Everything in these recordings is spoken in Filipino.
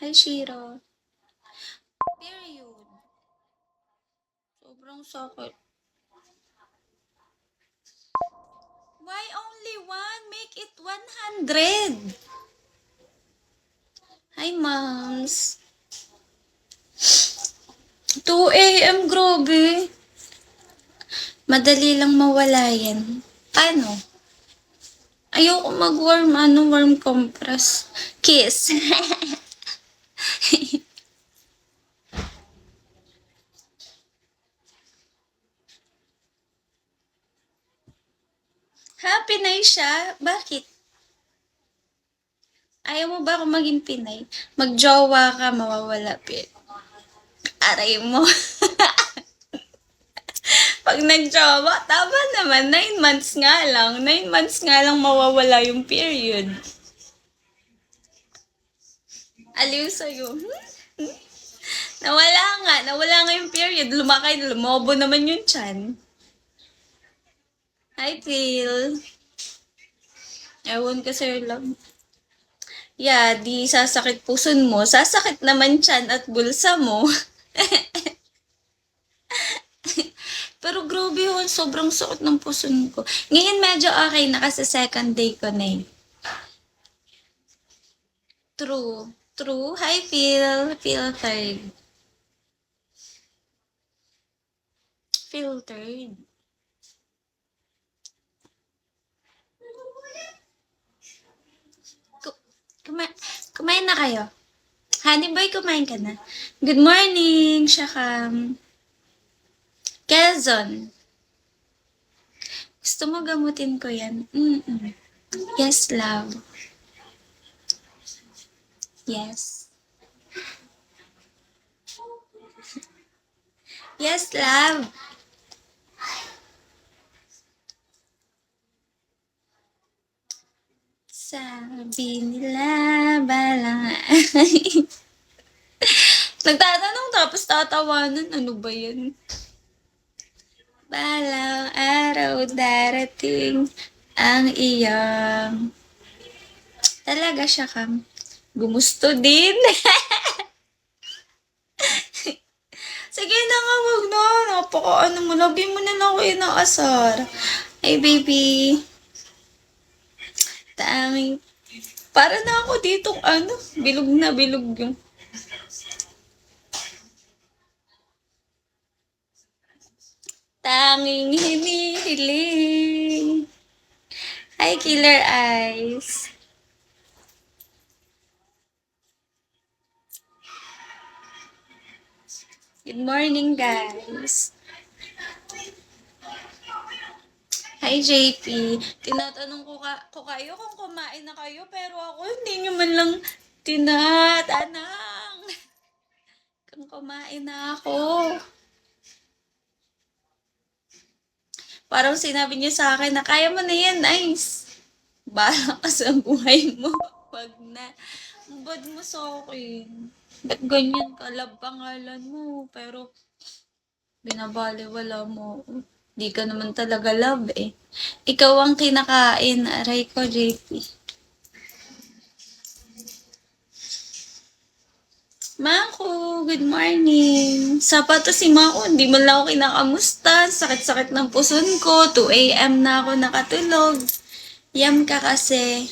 Hi, Shiro. Period. Sobrang sakit. Why only one? Make it 100. Hi, moms. 2 a.m. Grabe. Madali lang mawala yan. Paano? Ayoko mag-warm, warm compress. Kiss. Ha, Pinay siya? Bakit? Ayaw mo ba ako maging Pinay? Magjowa ka, mawawala. Aray mo. Pag nagjowa, tama naman, 9 months nga lang. 9 months nga lang mawawala yung period. Aliw sa'yo. Nawala nga yung period. Lumakay, lumobo naman yung chan. Hi, Phil. Ewan ka, sir lang. Yeah, di sasakit puson mo. Sasakit naman chan at bulsa mo. Pero grabe yun, sobrang sakit ng puson ko. Ngayon medyo okay na kasi second day ko na eh. True. True. Hi, Phil. Filtered. Filtered. Kumain na kayo? Honey boy, kumain ka na? Good morning, Shakam. Quezon. Gusto mo gamutin ko yan? Mm-mm. Yes, love. Yes. Yes, love. Sabi nila, balang nagtatanong tapos tatawanan. Ano ba yan? Balang araw darating ang iyong talaga siya kam. Gumusto din. Sige na nga, wag na. Napaka mo. Lagi mo na lang ako inaasar. Ay, baby. Tanging. Para na ako ditong bilog na bilog yung. Tanging hinihiling. Hi, Killer Eyes. Good morning, guys. Hi, JP. Tinatanong ko kayo kung kumain na kayo, pero ako hindi nyo man lang tinatanang. Kung kumain na ako. Parang sinabi niya sa akin na kaya mo na yan, nice. Bahala ka sa buhay mo. Wag na. Bad mo sa akin. Ba't ganyan ka? Love pangalan mo. Pero, binabaliwala mo. Di ka naman talaga love eh. Ikaw ang kinakain. Aray ko, JP. Mako, good morning. Sapato si Mako, hindi man lang ako kinakamusta. Sakit-sakit ng puson ko. 2 a.m. na ako nakatulog. Yam ka kasi.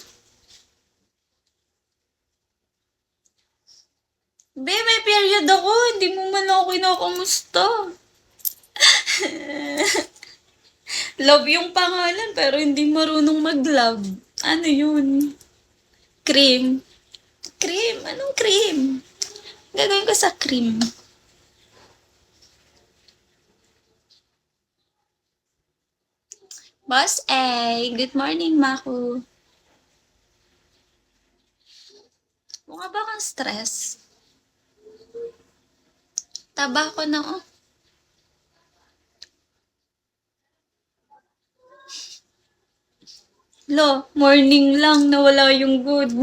Be, may period ako. Hindi mo man ako kinakamusta. Love yung pangalan, pero hindi marunong mag-love. Ano yun? Cream. Cream? Anong cream? Gagawin ko sa cream. Boss A, good morning, Maku. Mukha ba kang stress? Taba ko na, oh. Lo, morning lang, nawala yung good.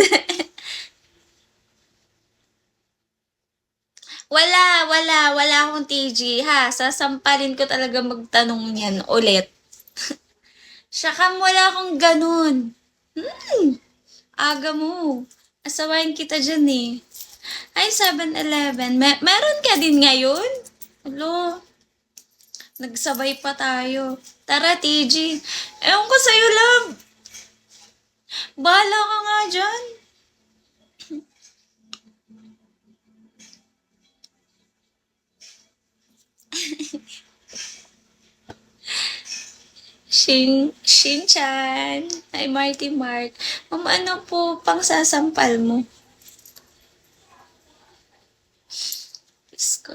Wala akong TG, ha? Sasampalin ko talaga magtanong yan ulit. Siyakam, wala akong ganun. Aga mo. Asawain kita dyan eh. Ay, 7-Eleven. Meron ka din ngayon? Hello, nagsabay pa tayo. Tara, TG. Ewan ko sa'yo, love. Bahala ka nga dyan. Shin-chan. Ay, Marty Mart. Ma'am, ano po pang sasampal mo? Diyos ko.